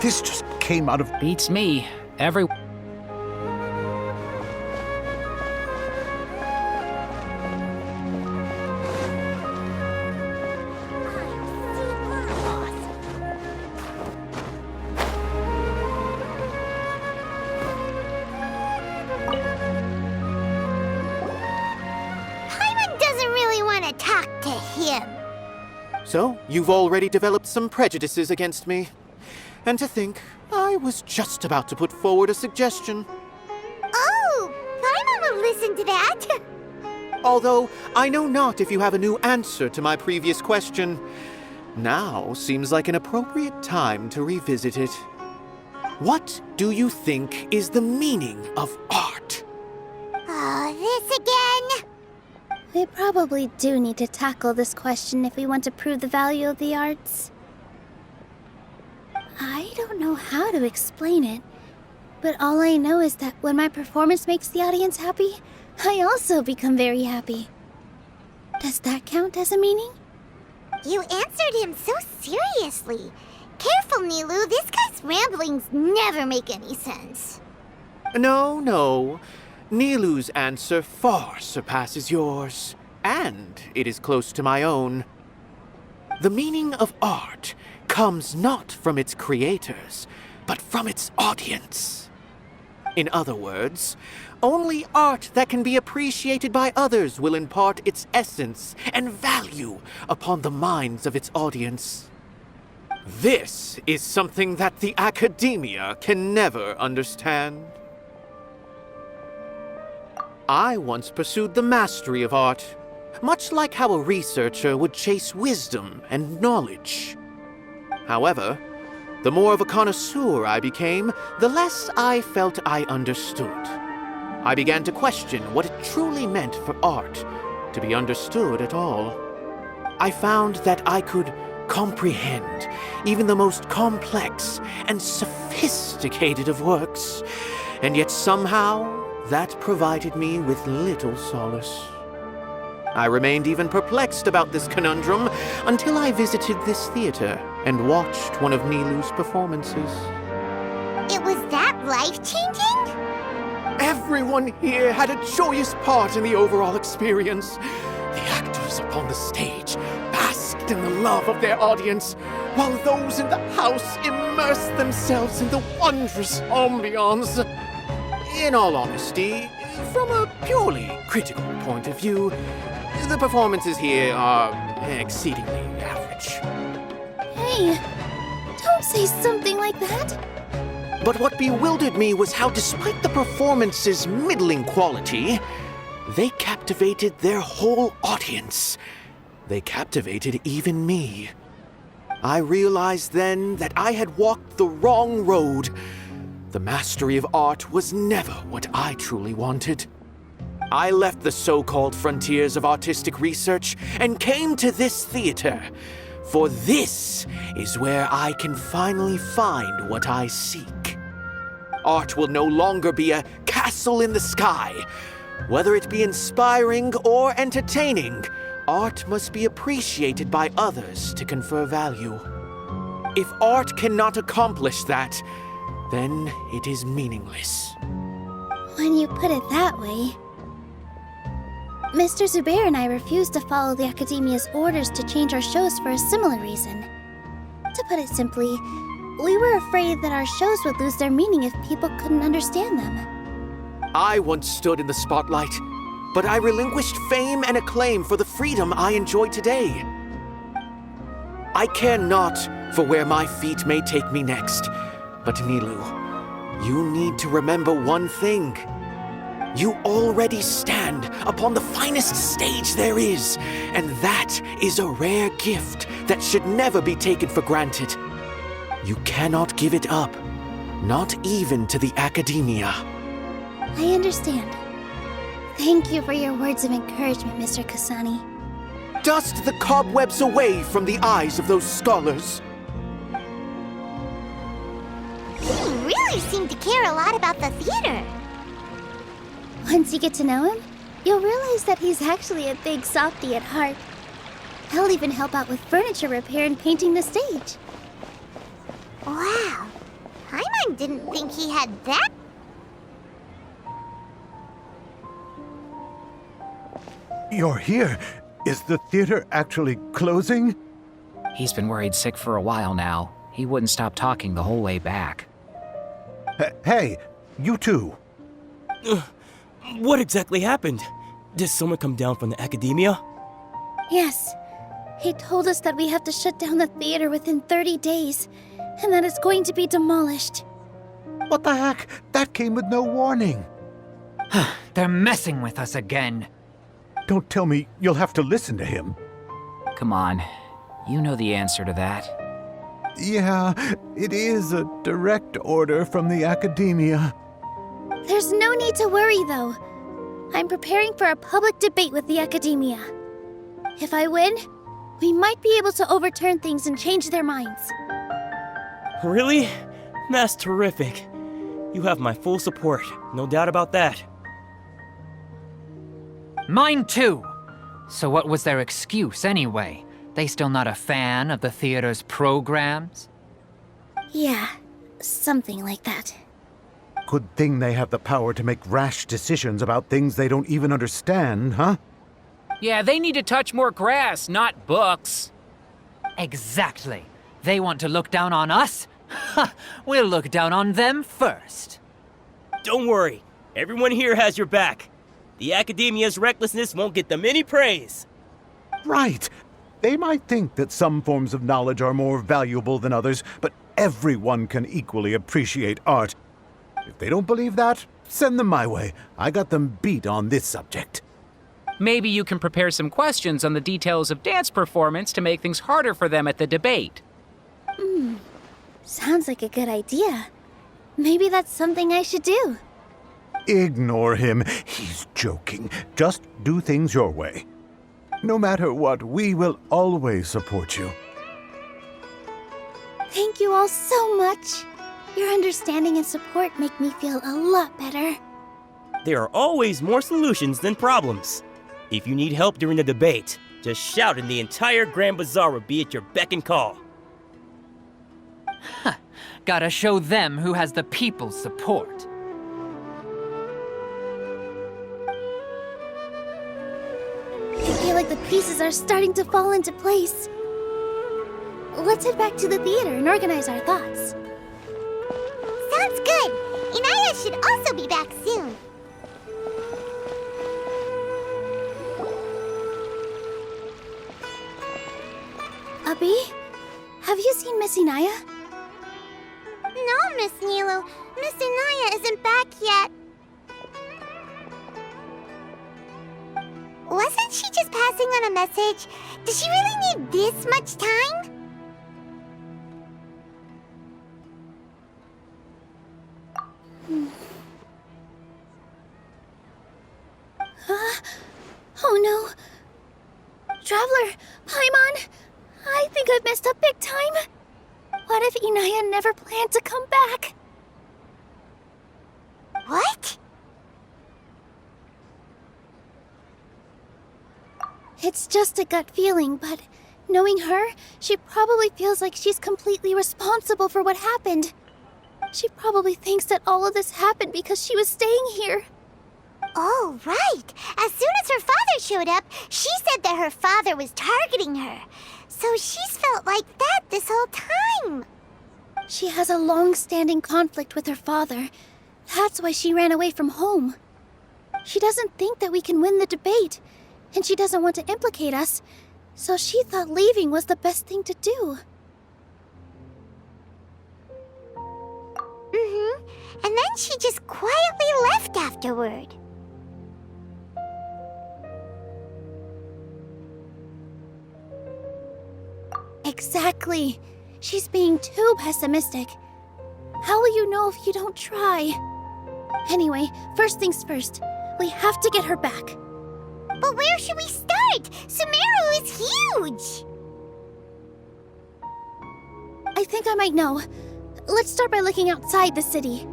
This just came out of... Beats me. Every... Paimon doesn't really want to talk to him. So, you've already developed some prejudices against me. And to think, I was just about to put forward a suggestion. Oh, Paimon will listen to that. Although, I know not if you have a new answer to my previous question. Now seems like an appropriate time to revisit it. What do you think is the meaning of art? Oh, this again? We probably do need to tackle this question if we want to prove the value of the arts. I don't know how to explain it, but all I know is that when my performance makes the audience happy, I also become very happy. Does that count as a meaning? You answered him so seriously. Careful, Nilu, this guy's ramblings never make any sense. No. Nilu's answer far surpasses yours, and it is close to my own. The meaning of art comes not from its creators, but from its audience. In other words, only art that can be appreciated by others will impart its essence and value upon the minds of its audience. This is something that the academia can never understand. I once pursued the mastery of art, much like how a researcher would chase wisdom and knowledge. However, the more of a connoisseur I became, the less I felt I understood. I began to question what it truly meant for art to be understood at all. I found that I could comprehend even the most complex and sophisticated of works, and yet somehow that provided me with little solace. I remained even perplexed about this conundrum until I visited this theater and watched one of Nilu's performances. It was that life-changing? Everyone here had a joyous part in the overall experience. The actors upon the stage basked in the love of their audience, while those in the house immersed themselves in the wondrous ambiance. In all honesty, from a purely critical point of view, the performances here are exceedingly average. Hey, don't say something like that. But what bewildered me was how, despite the performance's middling quality, they captivated their whole audience. They captivated even me. I realized then that I had walked the wrong road. The mastery of art was never what I truly wanted. I left the so-called frontiers of artistic research and came to this theater, for this is where I can finally find what I seek. Art will no longer be a castle in the sky. Whether it be inspiring or entertaining, art must be appreciated by others to confer value. If art cannot accomplish that, then it is meaningless. When you put it that way... Mr. Zubair and I refused to follow the Academia's orders to change our shows for a similar reason. To put it simply, we were afraid that our shows would lose their meaning if people couldn't understand them. I once stood in the spotlight, but I relinquished fame and acclaim for the freedom I enjoy today. I care not for where my feet may take me next, but Nilu, you need to remember one thing. You already stand upon the finest stage there is, and that is a rare gift that should never be taken for granted. You cannot give it up, not even to the academia. I understand. Thank you for your words of encouragement, Mr. Kasani. Dust the cobwebs away from the eyes of those scholars. He really seemed to care a lot about the theater. Once you get to know him, you'll realize that he's actually a big softie at heart. He'll even help out with furniture repair and painting the stage. Wow, Paimon didn't think he had that. You're here. Is the theater actually closing? He's been worried sick for a while now. He wouldn't stop talking the whole way back. Hey, you two. What exactly happened? Did someone come down from the academia? Yes. He told us that we have to shut down the theater within 30 days, and that it's going to be demolished. What the heck? That came with no warning. They're messing with us again. Don't tell me you'll have to listen to him. Come on. You know the answer to that. Yeah, it is a direct order from the academia. There's no need to worry, though. I'm preparing for a public debate with the academia. If I win, we might be able to overturn things and change their minds. Really? That's terrific. You have my full support, no doubt about that. Mine too. So what was their excuse anyway? They still not a fan of the theater's programs? Yeah, something like that. Good thing they have the power to make rash decisions about things they don't even understand, huh? Yeah, they need to touch more grass, not books. Exactly. They want to look down on us? Ha! We'll look down on them first. Don't worry, everyone here has your back. The academia's recklessness won't get them any praise. Right. They might think that some forms of knowledge are more valuable than others, but everyone can equally appreciate art. If they don't believe that, send them my way. I got them beat on this subject. Maybe you can prepare some questions on the details of dance performance to make things harder for them at the debate. Sounds like a good idea. Maybe that's something I should do. Ignore him. He's joking. Just do things your way. No matter what, we will always support you. Thank you all so much. Your understanding and support make me feel a lot better. There are always more solutions than problems. If you need help during the debate, just shout and the entire Grand Bazaar will be at your beck and call. Gotta show them who has the people's support. I feel like the pieces are starting to fall into place. Let's head back to the theater and organize our thoughts. Sounds good. Inaya should also be back soon. Abby, have you seen Miss Inaya? No, Miss Nilo. Miss Inaya isn't back yet. Wasn't she just passing on a message? Does she really need this much time? Oh no. Traveler, Paimon, I think I've messed up big time. What if Inaya never planned to come back? What? It's just a gut feeling, but knowing her, she probably feels like she's completely responsible for what happened. She probably thinks that all of this happened because she was staying here. Oh, right. As soon as her father showed up, she said that her father was targeting her. So she's felt like that this whole time. She has a long-standing conflict with her father. That's why she ran away from home. She doesn't think that we can win the debate, and she doesn't want to implicate us, so she thought leaving was the best thing to do. And then she just quietly left afterward. Exactly. She's being too pessimistic. How will you know if you don't try? Anyway, first things first. We have to get her back. But where should we start? Sumeru is huge! I think I might know. Let's start by looking outside the city.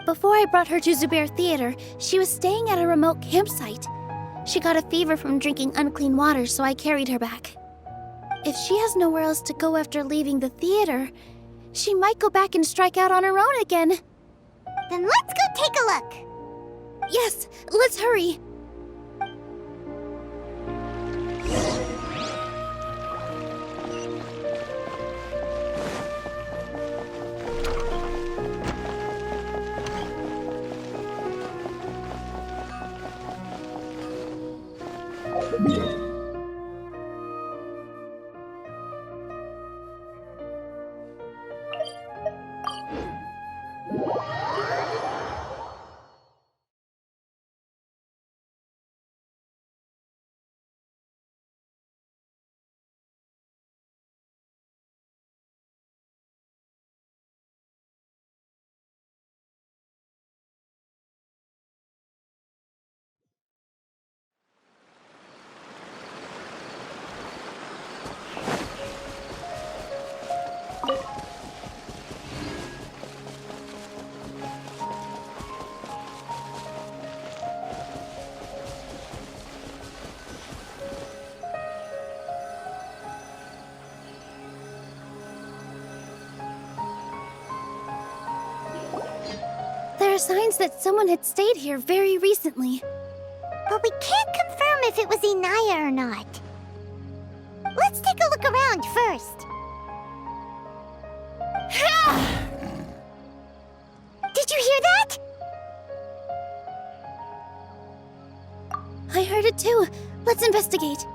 Before I brought her to Zubair Theater, she was staying at a remote campsite. She got a fever from drinking unclean water, so I carried her back. If she has nowhere else to go after leaving the theater, She might go back and strike out on her own again. Then let's go take a look. Yes, let's hurry. There are signs that someone had stayed here very recently. But we can't confirm if it was Inaya or not. Let's take a look around first. Did you hear that? I heard it too. Let's investigate.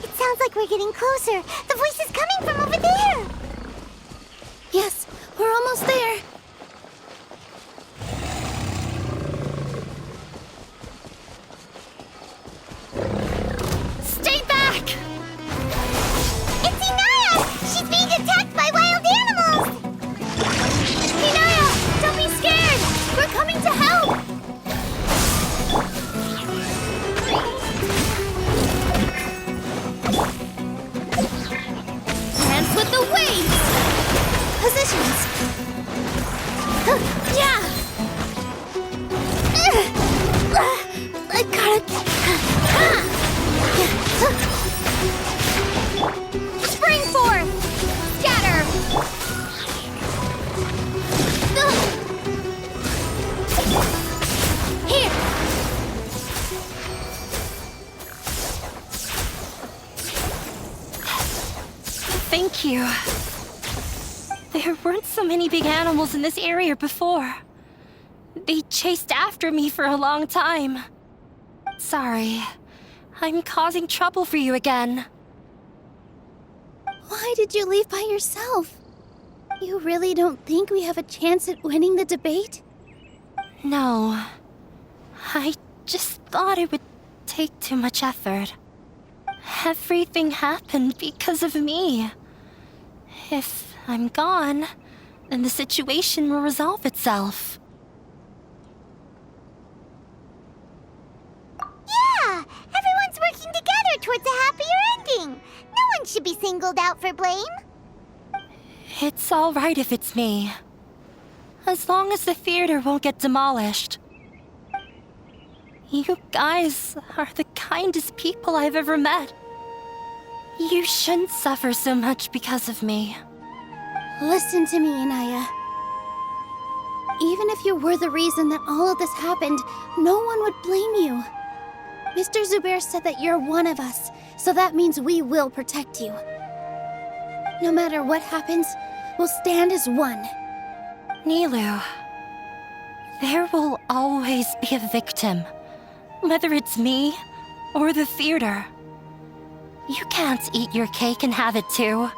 It sounds like we're getting closer. The voice is coming from over there. Yes, we're almost there. Stay back! It's Inaya! She's being attacked by wild animals! Inaya, don't be scared! We're coming to help! Dance with the waves! Positions! Yeah! I gotta... Spring forth! Scatter! Here! Thank you. There weren't so many big animals in this area before. They chased after me for a long time. Sorry. I'm causing trouble for you again. Why did you leave by yourself? You really don't think we have a chance at winning the debate? No. I just thought it would take too much effort. Everything happened because of me. If I'm gone, then the situation will resolve itself. Yeah! Everyone's working together towards a happier ending. No one should be singled out for blame. It's all right if it's me. As long as the theater won't get demolished. You guys are the kindest people I've ever met. You shouldn't suffer so much because of me. Listen to me, Inaya. Even if you were the reason that all of this happened, no one would blame you. Mr. Zubair said that you're one of us, so that means we will protect you. No matter what happens, we'll stand as one. Nilu, there will always be a victim. Whether it's me or the theater. You can't eat your cake and have it too.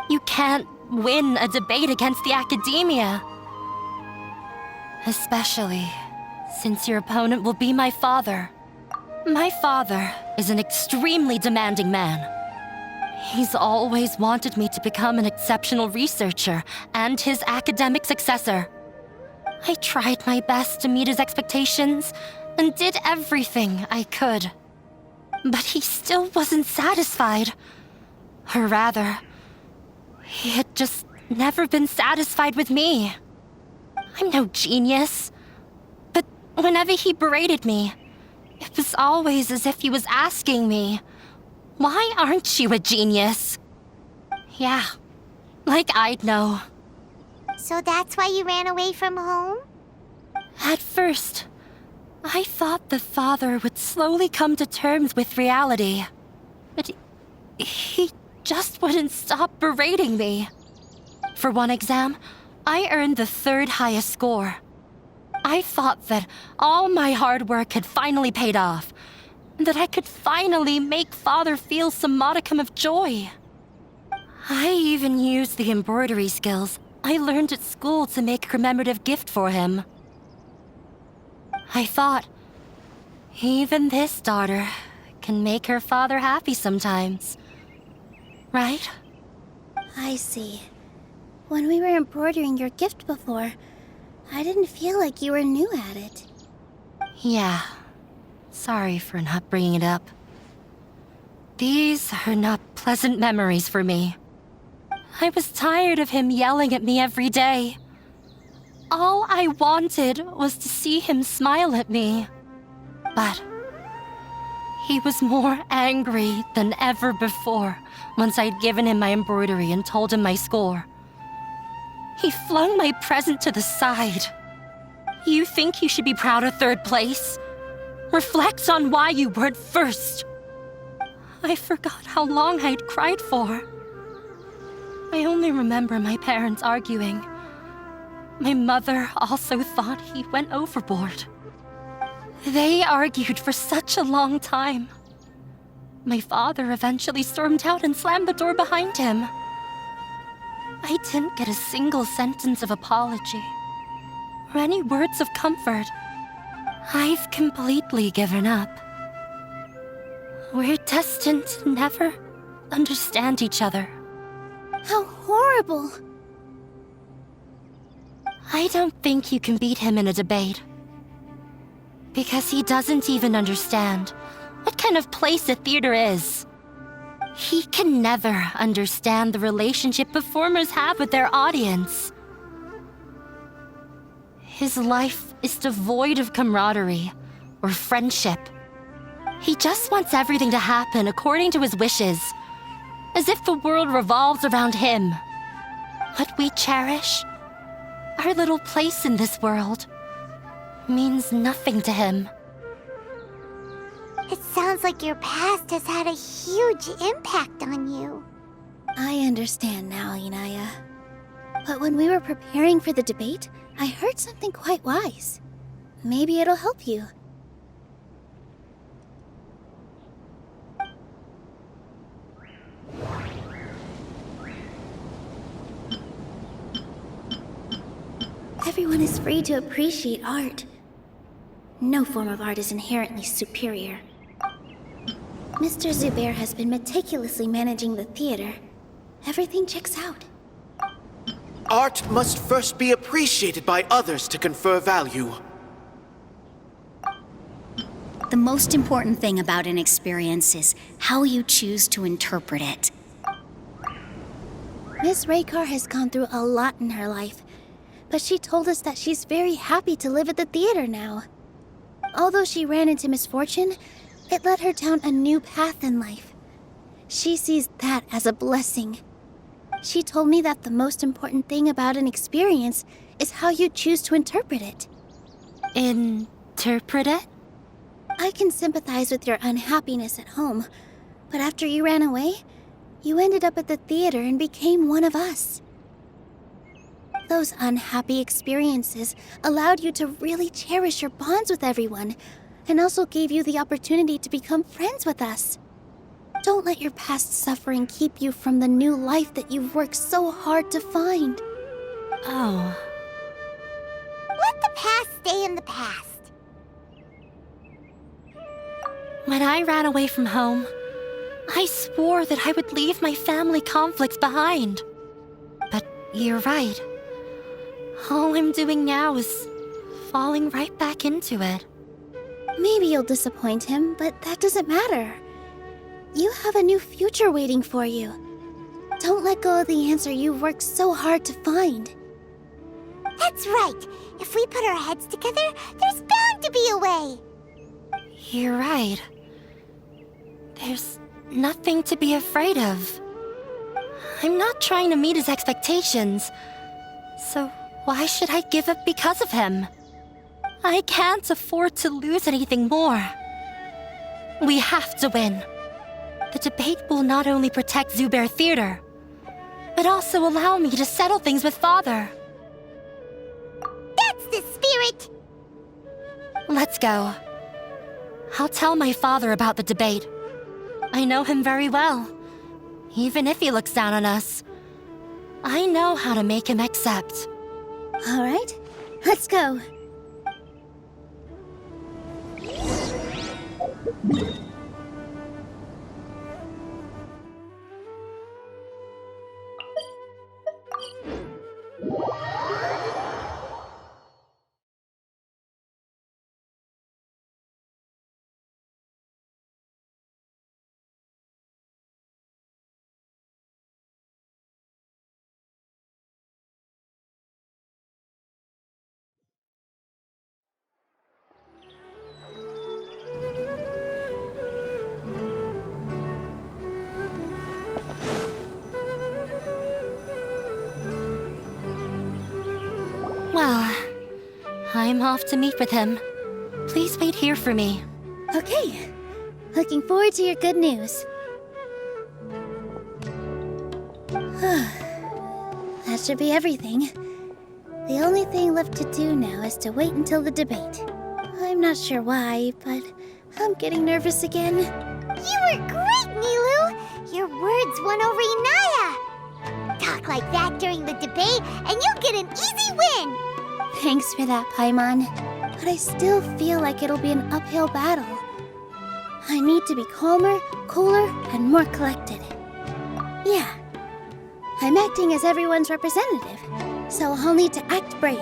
You can't win a debate against the academia. Especially since your opponent will be my father. My father is an extremely demanding man. He's always wanted me to become an exceptional researcher and his academic successor. I tried my best to meet his expectations and did everything I could. But he still wasn't satisfied. Or rather, he had just never been satisfied with me. I'm no genius. But whenever he berated me, it was always as if he was asking me, "Why aren't you a genius?" Yeah, like I'd know. So that's why you ran away from home? At first, I thought the father would slowly come to terms with reality. But he just wouldn't stop berating me. For one exam, I earned the 3rd highest score. I thought that all my hard work had finally paid off, and that I could finally make Father feel some modicum of joy. I even used the embroidery skills I learned at school to make a commemorative gift for him. I thought, even this daughter can make her father happy sometimes. Right? I see. When we were embroidering your gift before, I didn't feel like you were new at it. Yeah. Sorry for not bringing it up. These are not pleasant memories for me. I was tired of him yelling at me every day. All I wanted was to see him smile at me. But he was more angry than ever before once I'd given him my embroidery and told him my score. He flung my present to the side. You think you should be proud of 3rd place? Reflect on why you weren't first. I forgot how long I'd cried for. I only remember my parents arguing. My mother also thought he went overboard. They argued for such a long time. My father eventually stormed out and slammed the door behind him. I didn't get a single sentence of apology or any words of comfort. I've completely given up. We're destined to never understand each other. How horrible! I don't think you can beat him in a debate. Because he doesn't even understand what kind of place a theater is. He can never understand the relationship performers have with their audience. His life is devoid of camaraderie or friendship. He just wants everything to happen according to his wishes, as if the world revolves around him. What we cherish, our little place in this world, means nothing to him. It sounds like your past has had a huge impact on you. I understand now, Inaya. But when we were preparing for the debate, I heard something quite wise. Maybe it'll help you. Everyone is free to appreciate art. No form of art is inherently superior. Mr. Zubair has been meticulously managing the theater. Everything checks out. Art must first be appreciated by others to confer value. The most important thing about an experience is how you choose to interpret it. Miss Raykar has gone through a lot in her life, but she told us that she's very happy to live at the theater now. Although she ran into misfortune, it led her down a new path in life. She sees that as a blessing. She told me that the most important thing about an experience is how you choose to interpret it. Interpret it? I can sympathize with your unhappiness at home, but after you ran away, you ended up at the theater and became one of us. Those unhappy experiences allowed you to really cherish your bonds with everyone, and also gave you the opportunity to become friends with us. Don't let your past suffering keep you from the new life that you've worked so hard to find. Oh. Let the past stay in the past. When I ran away from home, I swore that I would leave my family conflicts behind. But you're right. All I'm doing now is falling right back into it. Maybe you'll disappoint him, but that doesn't matter. You have a new future waiting for you. Don't let go of the answer you've worked so hard to find. That's right. If we put our heads together, there's bound to be a way. You're right. There's nothing to be afraid of. I'm not trying to meet his expectations. So why should I give up because of him? I can't afford to lose anything more. We have to win. The debate will not only protect Zubair Theater, but also allow me to settle things with Father. That's the spirit! Let's go. I'll tell my father about the debate. I know him very well. Even if he looks down on us, I know how to make him accept. All right, let's go. Well, I'm off to meet with him. Please wait here for me. Okay, looking forward to your good news. That should be everything. The only thing left to do now is to wait until the debate. I'm not sure why, but I'm getting nervous again. You were great, Nilu! Your words won over Inaya! Talk like that during the debate, and you'll get an easy win! Thanks for that, Paimon. But I still feel like it'll be an uphill battle. I need to be calmer, cooler, and more collected. Yeah. I'm acting as everyone's representative, so I'll need to act brave,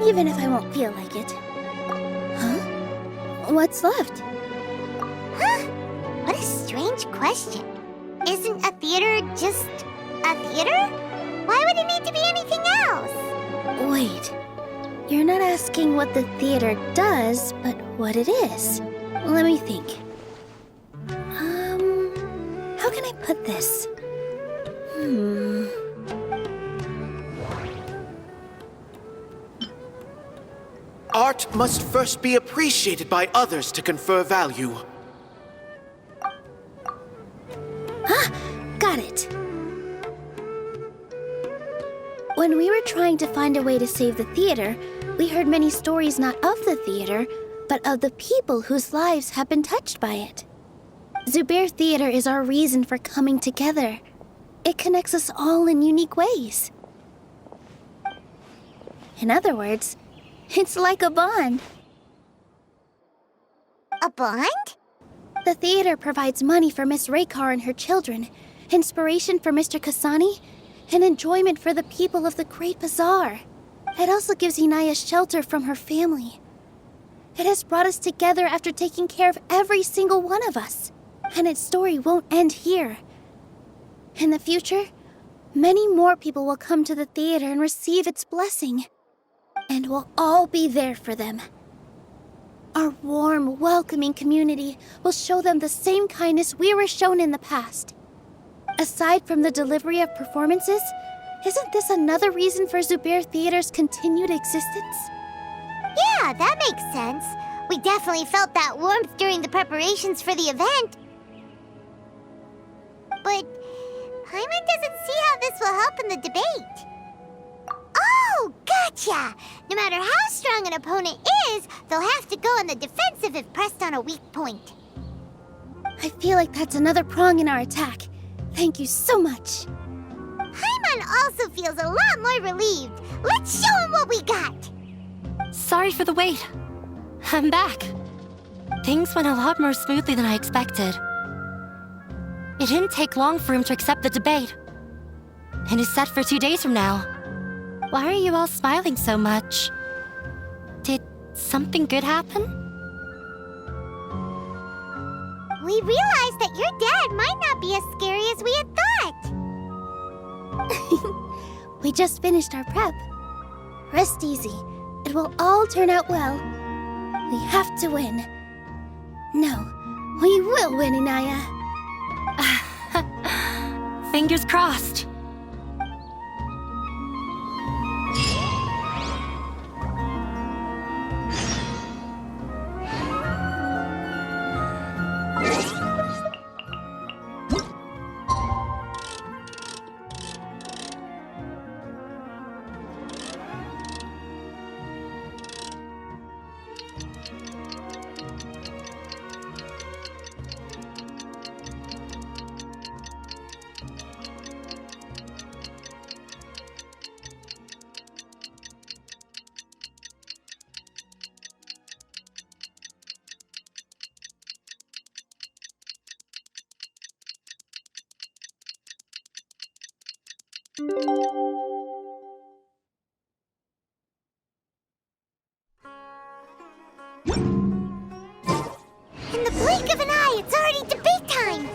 even if I won't feel like it. Huh? What's left? Huh? What a strange question. Isn't a theater just a theater? Why would it need to be anything else? Wait. You're not asking what the theater does, but what it is. Let me think. How can I put this? Art must first be appreciated by others to confer value. Got it. When we were trying to find a way to save the theater, we heard many stories not of the theater, but of the people whose lives have been touched by it. Zubair Theater is our reason for coming together. It connects us all in unique ways. In other words, it's like a bond. A bond? The theater provides money for Miss Raykar and her children, inspiration for Mr. Kasani, and enjoyment for the people of the Great Bazaar. It also gives Inaya shelter from her family. It has brought us together after taking care of every single one of us. And its story won't end here. In the future, many more people will come to the theater and receive its blessing. And we'll all be there for them. Our warm, welcoming community will show them the same kindness we were shown in the past. Aside from the delivery of performances, isn't this another reason for Zubair Theater's continued existence? Yeah, that makes sense. We definitely felt that warmth during the preparations for the event. But Paimon doesn't see how this will help in the debate. Oh, gotcha! No matter how strong an opponent is, they'll have to go on the defensive if pressed on a weak point. I feel like that's another prong in our attack. Thank you so much. Paimon also feels a lot more relieved. Let's show him what we got! Sorry for the wait. I'm back. Things went a lot more smoothly than I expected. It didn't take long for him to accept the debate. It is set for 2 days from now. Why are you all smiling so much? Did something good happen? We realized that your dad might not be as scary as we had thought. We just finished our prep. Rest easy. It will all turn out well. We have to win. No, we will win, Inaya. Fingers crossed. In the blink of an eye, it's already debate time!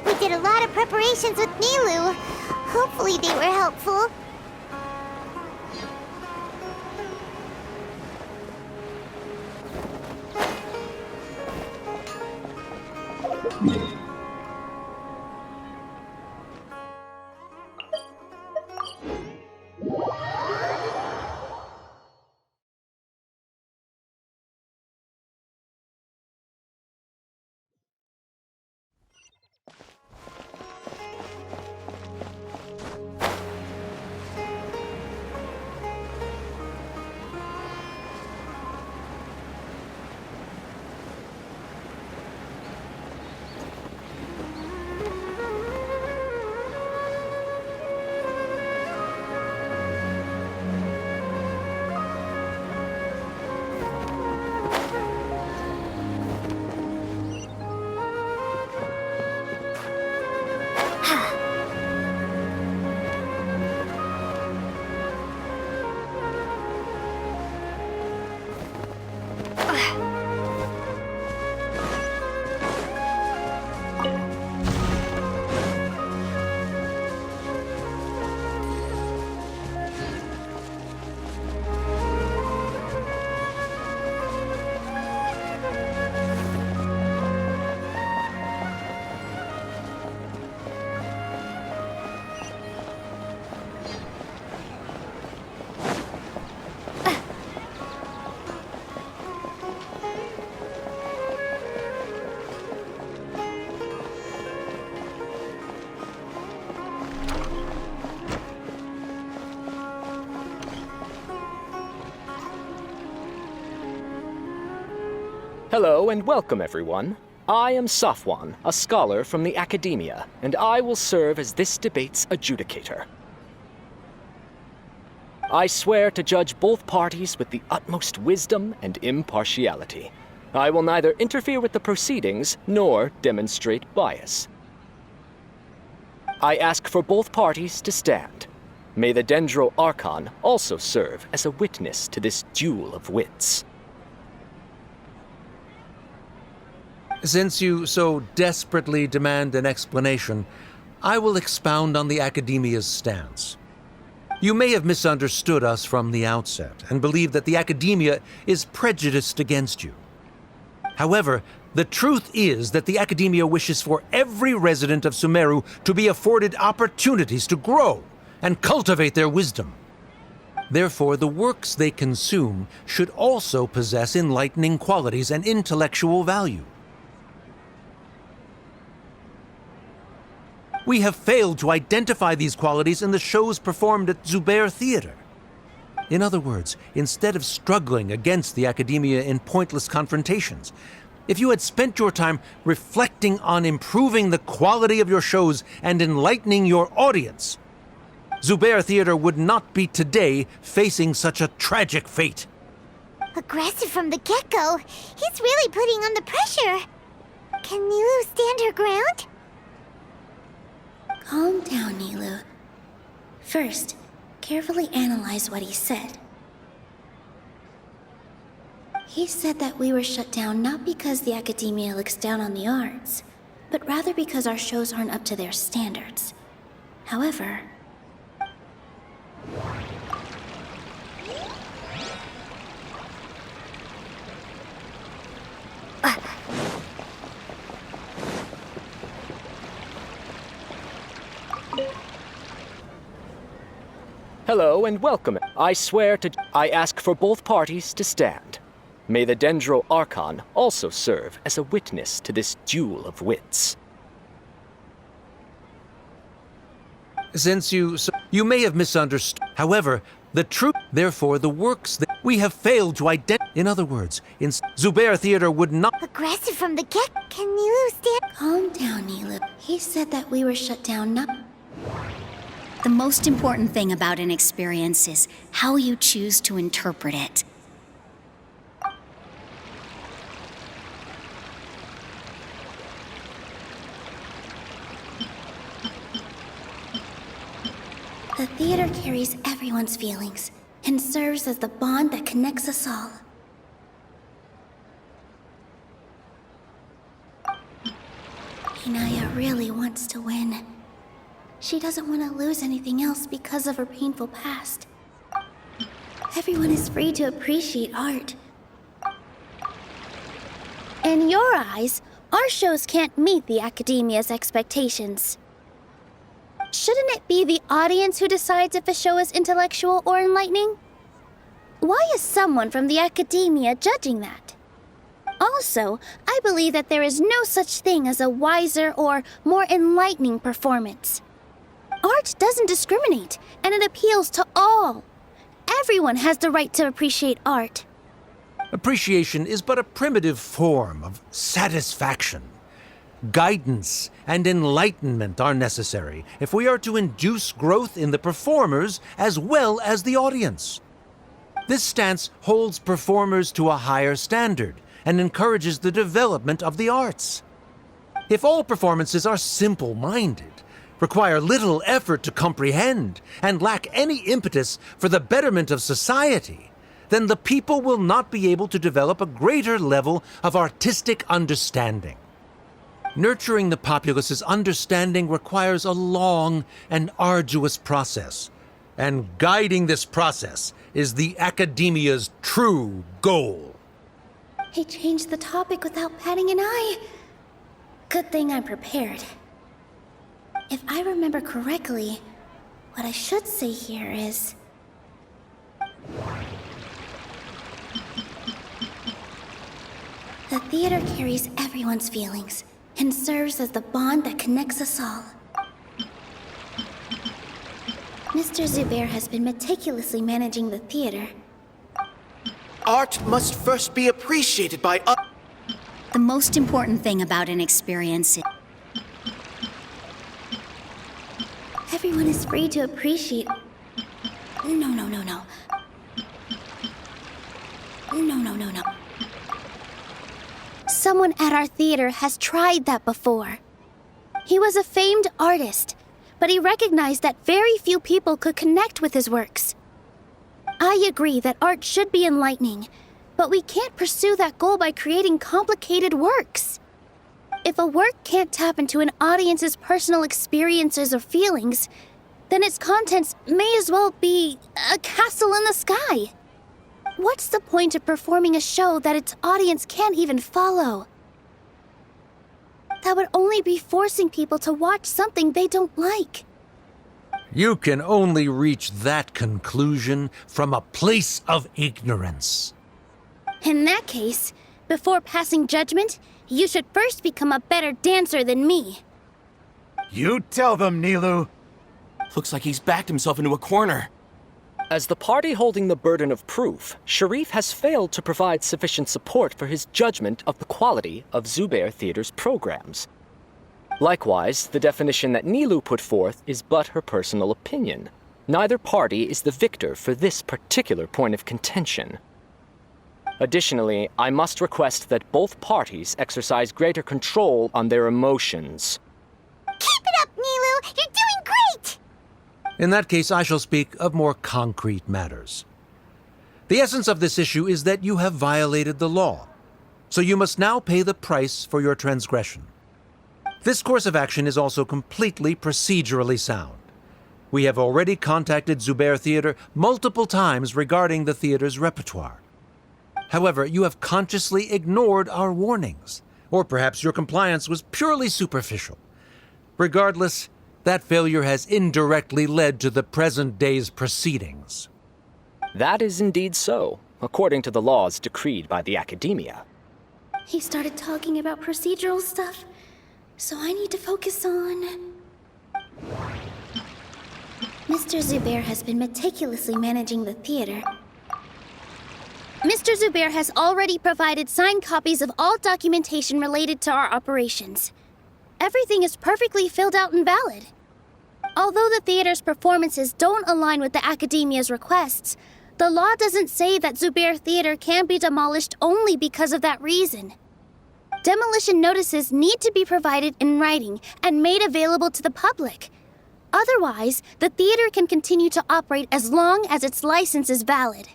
We did a lot of preparations with Nilu. Hopefully they were helpful. Hello and welcome, everyone. I am Safwan, a scholar from the Academia, and I will serve as this debate's adjudicator. I swear to judge both parties with the utmost wisdom and impartiality. I will neither interfere with the proceedings nor demonstrate bias. I ask for both parties to stand. May the Dendro Archon also serve as a witness to this duel of wits. Since you so desperately demand an explanation, I will expound on the Academia's stance. You may have misunderstood us from the outset and believe that the Academia is prejudiced against you. However, the truth is that the Academia wishes for every resident of Sumeru to be afforded opportunities to grow and cultivate their wisdom. Therefore, the works they consume should also possess enlightening qualities and intellectual value. We have failed to identify these qualities in the shows performed at Zubair Theater. In other words, instead of struggling against the Academia in pointless confrontations, if you had spent your time reflecting on improving the quality of your shows and enlightening your audience, Zubair Theater would not be today facing such a tragic fate. Aggressive from the get-go. He's really putting on the pressure. Can Nilu stand her ground? Calm down, Nilu. First, carefully analyze what he said. He said that we were shut down not because the Academia looks down on the arts, but rather because our shows aren't up to their standards. However, Hello and welcome. I ask for both parties to stand. May the Dendro Archon also serve as a witness to this duel of wits. Since you may have misunderstood. However, the truth, therefore, the works that we have failed to identify. In other words, in Zubair Theater would not. Aggressive from the get. Can Nilu stand? Calm down, Nilu. He said that we were shut down, not. The most important thing about an experience is how you choose to interpret it. The theater carries everyone's feelings and serves as the bond that connects us all. Inaya really wants to win. She doesn't want to lose anything else because of her painful past. Everyone is free to appreciate art. In your eyes, our shows can't meet the Academia's expectations. Shouldn't it be the audience who decides if a show is intellectual or enlightening? Why is someone from the Academia judging that? Also, I believe that there is no such thing as a wiser or more enlightening performance. Art doesn't discriminate, and it appeals to all. Everyone has the right to appreciate art. Appreciation is but a primitive form of satisfaction. Guidance and enlightenment are necessary if we are to induce growth in the performers as well as the audience. This stance holds performers to a higher standard and encourages the development of the arts. If all performances are simple-minded, require little effort to comprehend, and lack any impetus for the betterment of society, then the people will not be able to develop a greater level of artistic understanding. Nurturing the populace's understanding requires a long and arduous process, and guiding this process is the Academia's true goal. He changed the topic without batting an eye. Good thing I'm prepared. If I remember correctly, what I should say here is... The theater carries everyone's feelings and serves as the bond that connects us all. Mr. Zubair has been meticulously managing the theater. Art must first be appreciated by us. The most important thing about an experience is... Everyone is free to appreciate... No. Someone at our theater has tried that before. He was a famed artist, but he recognized that very few people could connect with his works. I agree that art should be enlightening, but we can't pursue that goal by creating complicated works. If a work can't tap into an audience's personal experiences or feelings, then its contents may as well be a castle in the sky. What's the point of performing a show that its audience can't even follow? That would only be forcing people to watch something they don't like. You can only reach that conclusion from a place of ignorance. In that case, before passing judgment, you should first become a better dancer than me. You tell them, Nilu. Looks like he's backed himself into a corner. As the party holding the burden of proof, Sharif has failed to provide sufficient support for his judgment of the quality of Zubair Theater's programs. Likewise, the definition that Nilu put forth is but her personal opinion. Neither party is the victor for this particular point of contention. Additionally, I must request that both parties exercise greater control on their emotions. Keep it up, Nilu! You're doing great! In that case, I shall speak of more concrete matters. The essence of this issue is that you have violated the law, so you must now pay the price for your transgression. This course of action is also completely procedurally sound. We have already contacted Zubair Theater multiple times regarding the theater's repertoire. However, you have consciously ignored our warnings, or perhaps your compliance was purely superficial. Regardless, That failure has indirectly led to the present day's proceedings. That is indeed so, according to the laws decreed by the Academia. He started talking about procedural stuff, so I need to focus on... Mr. Zubair has been meticulously managing the theater. Mr. Zubair has already provided signed copies of all documentation related to our operations. Everything is perfectly filled out and valid. Although the theater's performances don't align with the Academia's requests, the law doesn't say that Zubair Theater can be demolished only because of that reason. Demolition notices need to be provided in writing and made available to the public. Otherwise, the theater can continue to operate as long as its license is valid.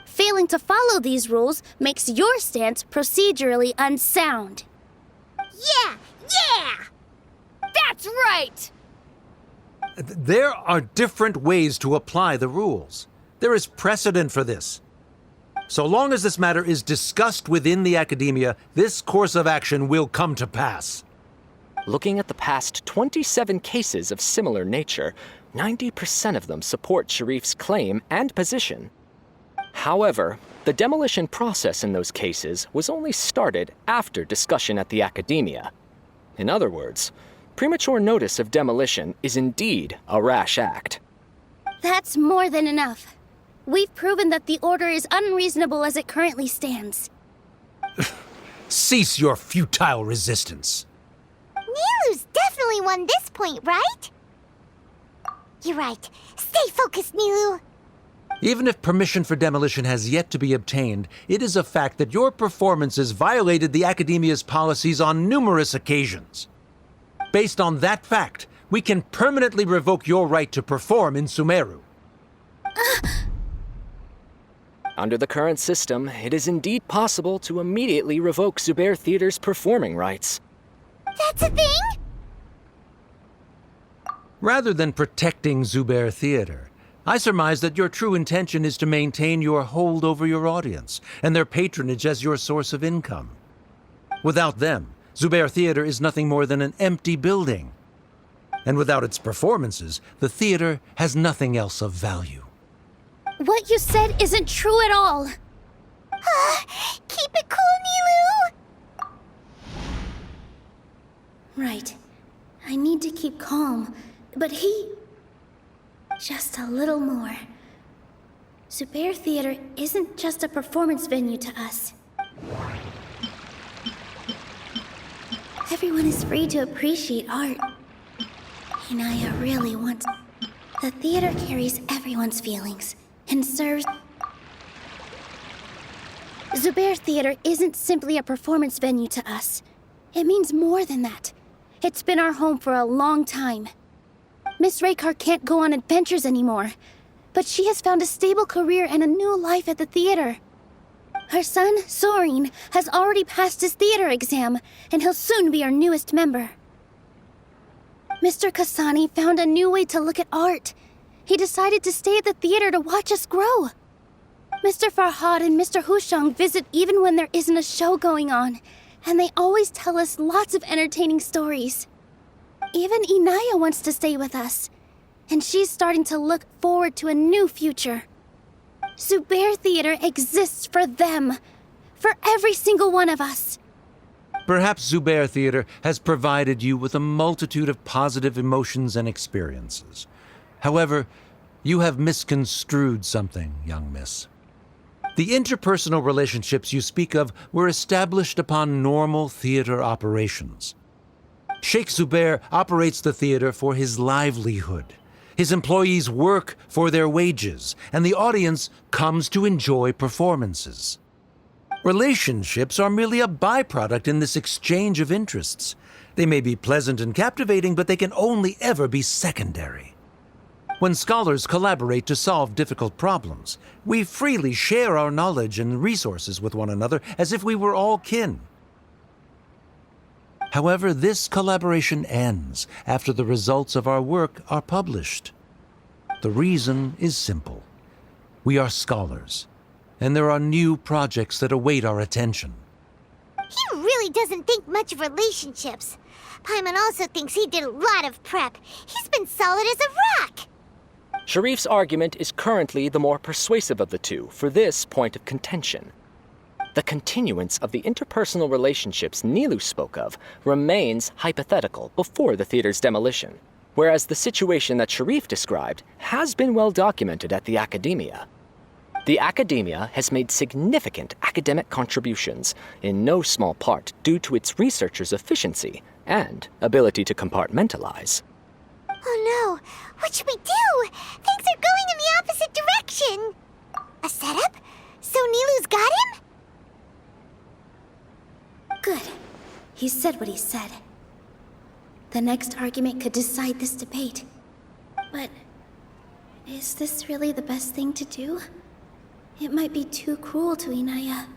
Failing to follow these rules makes your stance procedurally unsound. Yeah! That's right! There are different ways to apply the rules. There is precedent for this. So long as this matter is discussed within the Academia, this course of action will come to pass. Looking at the past 27 cases of similar nature, 90% of them support Sharif's claim and position. However, the demolition process in those cases was only started after discussion at the Academia. In other words, premature notice of demolition is indeed a rash act. That's more than enough. We've proven that the order is unreasonable as it currently stands. Cease your futile resistance. Nilu's definitely won this point, right? You're right. Stay focused, Nilu. Even if permission for demolition has yet to be obtained, it is a fact that your performances violated the Academia's policies on numerous occasions. Based on that fact, we can permanently revoke your right to perform in Sumeru. Under the current system, it is indeed possible to immediately revoke Zubair Theater's performing rights. That's a thing? Rather than protecting Zubair Theater, I surmise that your true intention is to maintain your hold over your audience and their patronage as your source of income. Without them, Zubair Theater is nothing more than an empty building. And without its performances, the theater has nothing else of value. What you said isn't true at all. Keep it cool, Nilu! Right. I need to keep calm, but he... Just a little more. Zubair Theater isn't just a performance venue to us. Everyone is free to appreciate art. Inaya really wants... The theater carries everyone's feelings and serves... Zubair Theater isn't simply a performance venue to us. It means more than that. It's been our home for a long time. Miss Raykar can't go on adventures anymore, but she has found a stable career and a new life at the theater. Her son, Sorin, has already passed his theater exam, and he'll soon be our newest member. Mr. Kasani found a new way to look at art. He decided to stay at the theater to watch us grow. Mr. Farhad and Mr. Hushang visit even when there isn't a show going on, and they always tell us lots of entertaining stories. Even Inaya wants to stay with us, and she's starting to look forward to a new future. Zubair Theater exists for them, for every single one of us. Perhaps Zubair Theater has provided you with a multitude of positive emotions and experiences. However, you have misconstrued something, young miss. The interpersonal relationships you speak of were established upon normal theater operations. Sheikh Zubair operates the theater for his livelihood. His employees work for their wages, and the audience comes to enjoy performances. Relationships are merely a byproduct in this exchange of interests. They may be pleasant and captivating, but they can only ever be secondary. When scholars collaborate to solve difficult problems, we freely share our knowledge and resources with one another as if we were all kin. However, this collaboration ends after the results of our work are published. The reason is simple. We are scholars, and there are new projects that await our attention. He really doesn't think much of relationships. Paimon also thinks he did a lot of prep. He's been solid as a rock. Sharif's argument is currently the more persuasive of the two for this point of contention. The continuance of the interpersonal relationships Nilu spoke of remains hypothetical before the theater's demolition, whereas the situation that Sharif described has been well documented at the Academia. The Academia has made significant academic contributions, in no small part due to its researchers' efficiency and ability to compartmentalize. Oh no, what should we do? Things are going in the opposite direction. A setup? So Nilu's got him? Good. He said what he said. The next argument could decide this debate. But is this really the best thing to do? It might be too cruel to Inaya.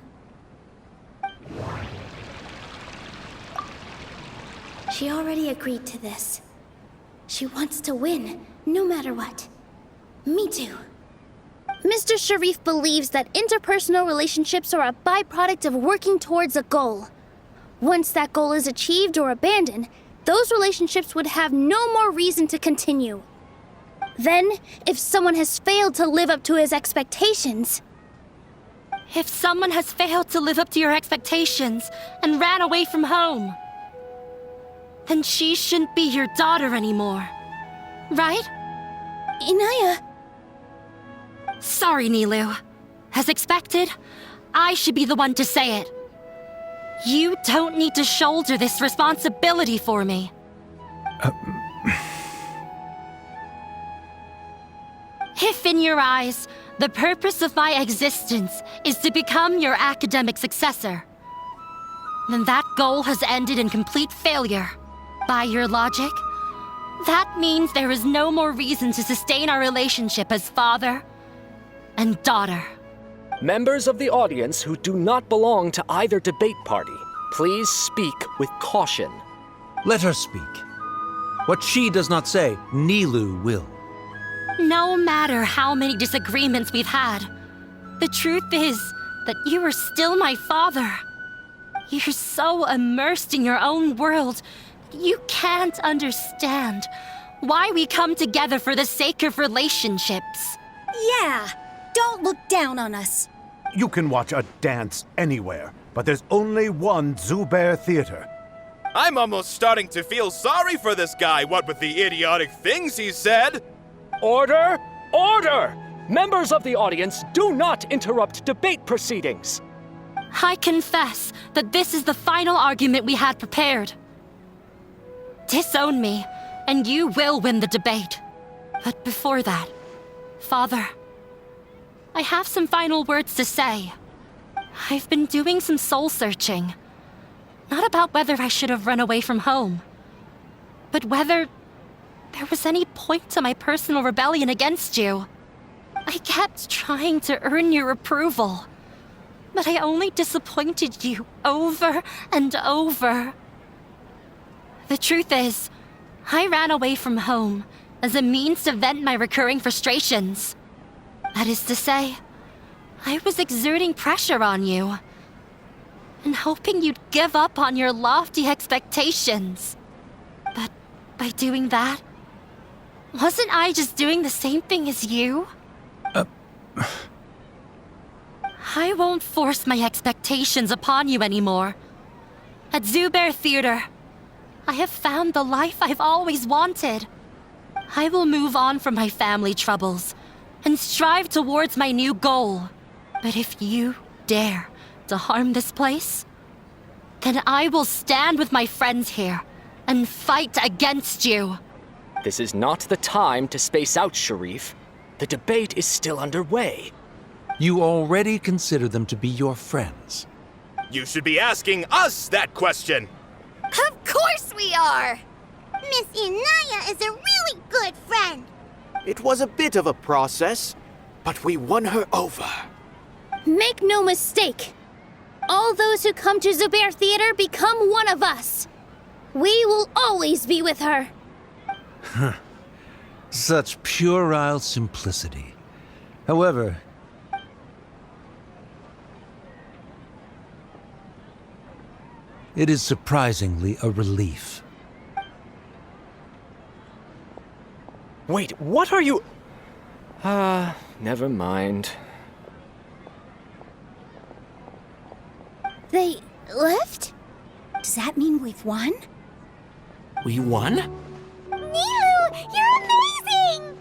She already agreed to this. She wants to win, no matter what. Me too. Mr. Sharif believes that interpersonal relationships are a byproduct of working towards a goal. Once that goal is achieved or abandoned, those relationships would have no more reason to continue. Then, if someone has failed to live up to his expectations... If someone has failed to live up to your expectations and ran away from home, then she shouldn't be your daughter anymore. Right? Inaya... Sorry, Nilu. As expected, I should be the one to say it. You don't need to shoulder this responsibility for me. If in your eyes, the purpose of my existence is to become your academic successor, then that goal has ended in complete failure. By your logic, that means there is no more reason to sustain our relationship as father and daughter. Members of the audience who do not belong to either debate party, please speak with caution. Let her speak. What she does not say, Nilu will. No matter how many disagreements we've had, the truth is that you are still my father. You're so immersed in your own world, you can't understand why we come together for the sake of relationships. Yeah, don't look down on us. You can watch a dance anywhere, but there's only one Zubair Theater. I'm almost starting to feel sorry for this guy, what with the idiotic things he said. Order! Order! Members of the audience, do not interrupt debate proceedings. I confess that this is the final argument we had prepared. Disown me, and you will win the debate. But before that, Father, I have some final words to say. I've been doing some soul-searching. Not about whether I should have run away from home, but whether there was any point to my personal rebellion against you. I kept trying to earn your approval, but I only disappointed you over and over. The truth is, I ran away from home as a means to vent my recurring frustrations. That is to say, I was exerting pressure on you and hoping you'd give up on your lofty expectations. But by doing that, wasn't I just doing the same thing as you? I won't force my expectations upon you anymore. At Zubair Theater, I have found the life I've always wanted. I will move on from my family troubles and strive towards my new goal. But if you dare to harm this place, then I will stand with my friends here and fight against you. This is not the time to space out, Sharif. The debate is still underway. You already consider them to be your friends. You should be asking us that question. Of course we are! Miss Inaya is a really good friend. It was a bit of a process, but we won her over. Make no mistake. All those who come to Zubair Theater become one of us. We will always be with her. Such puerile simplicity. However, it is surprisingly a relief. Wait, what are you... never mind. They left? Does that mean we've won? We won? Nilu, you're amazing!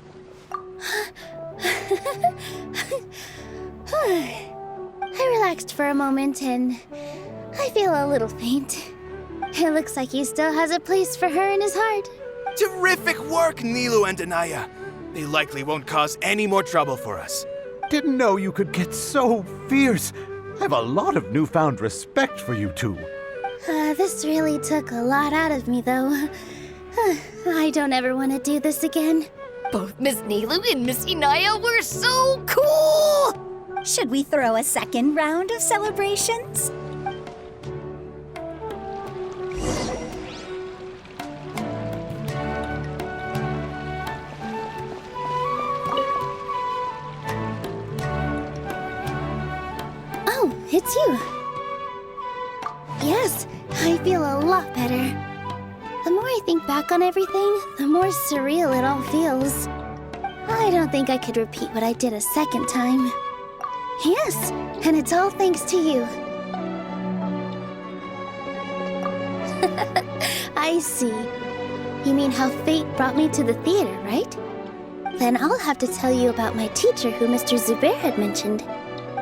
I relaxed for a moment and I feel a little faint. It looks like he still has a place for her in his heart. Terrific work, Nilu and Anaya. They likely won't cause any more trouble for us. Didn't know you could get so fierce. I have a lot of newfound respect for you two. This really took a lot out of me, though. I don't ever want to do this again. Both Miss Nilu and Miss Inaya were so cool! Should we throw a second round of celebrations? Oh, it's you. Yes, I feel a lot better. The more I think back on everything, the more surreal it all feels. I don't think I could repeat what I did a second time. Yes, and it's all thanks to you. I see. You mean how fate brought me to the theater, right? Then I'll have to tell you about my teacher who Mr. Zubair had mentioned.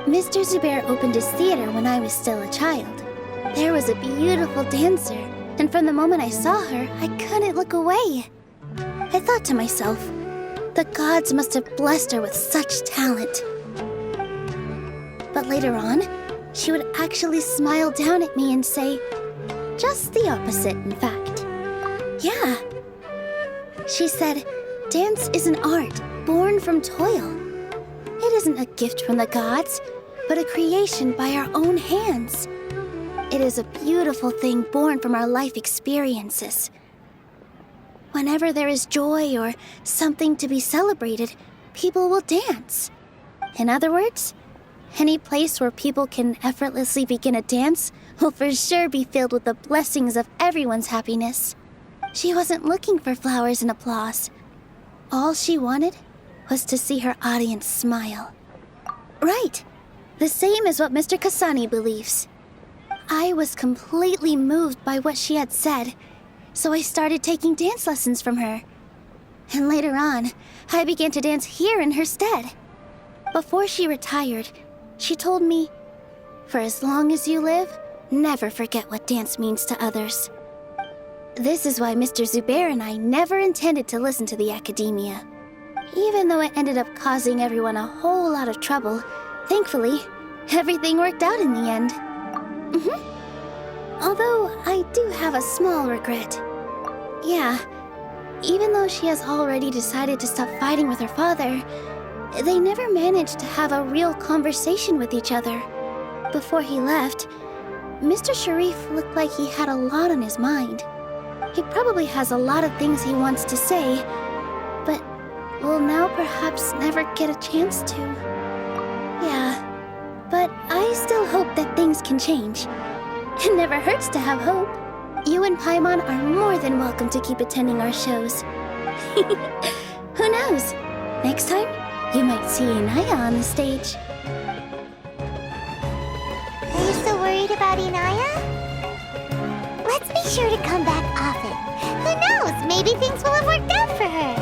Mr. Zubair opened his theater when I was still a child. There was a beautiful dancer, and from the moment I saw her, I couldn't look away. I thought to myself, the gods must have blessed her with such talent. But later on, she would actually smile down at me and say, just the opposite, in fact. Yeah. She said, dance is an art born from toil. It isn't a gift from the gods, but a creation by our own hands. It is a beautiful thing born from our life experiences. Whenever there is joy or something to be celebrated, people will dance. In other words, any place where people can effortlessly begin a dance will for sure be filled with the blessings of everyone's happiness. She wasn't looking for flowers and applause. All she wanted was to see her audience smile. Right. The same as what Mr. Kasani believes. I was completely moved by what she had said, so I started taking dance lessons from her. And later on, I began to dance here in her stead. Before she retired, she told me, for as long as you live, never forget what dance means to others. This is why Mr. Zubair and I never intended to listen to the academia. Even though it ended up causing everyone a whole lot of trouble, thankfully, everything worked out in the end. Although I do have a small regret. Yeah, even though she has already decided to stop fighting with her father, they never managed to have a real conversation with each other. Before he left, Mr. Sharif looked like he had a lot on his mind. He probably has a lot of things he wants to say, but will now perhaps never get a chance to. Yeah, but I still hope that things can change. It never hurts to have hope. You and Paimon are more than welcome to keep attending our shows. Who knows? Next time, you might see Inaya on the stage. Are you still worried about Inaya? Let's be sure to come back often. Who knows? Maybe things will have worked out for her.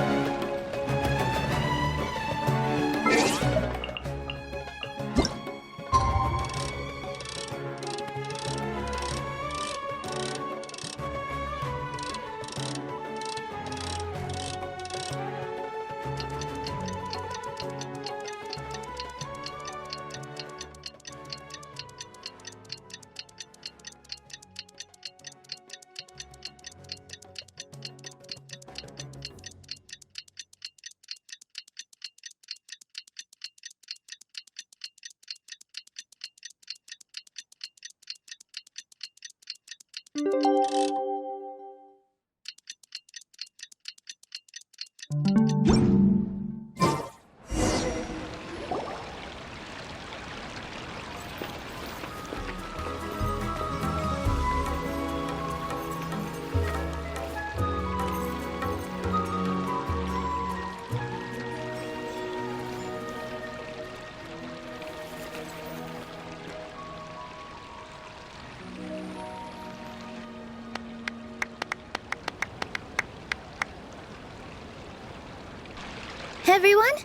everyone.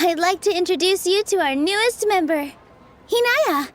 I'd like to introduce you to our newest member, Hinaya.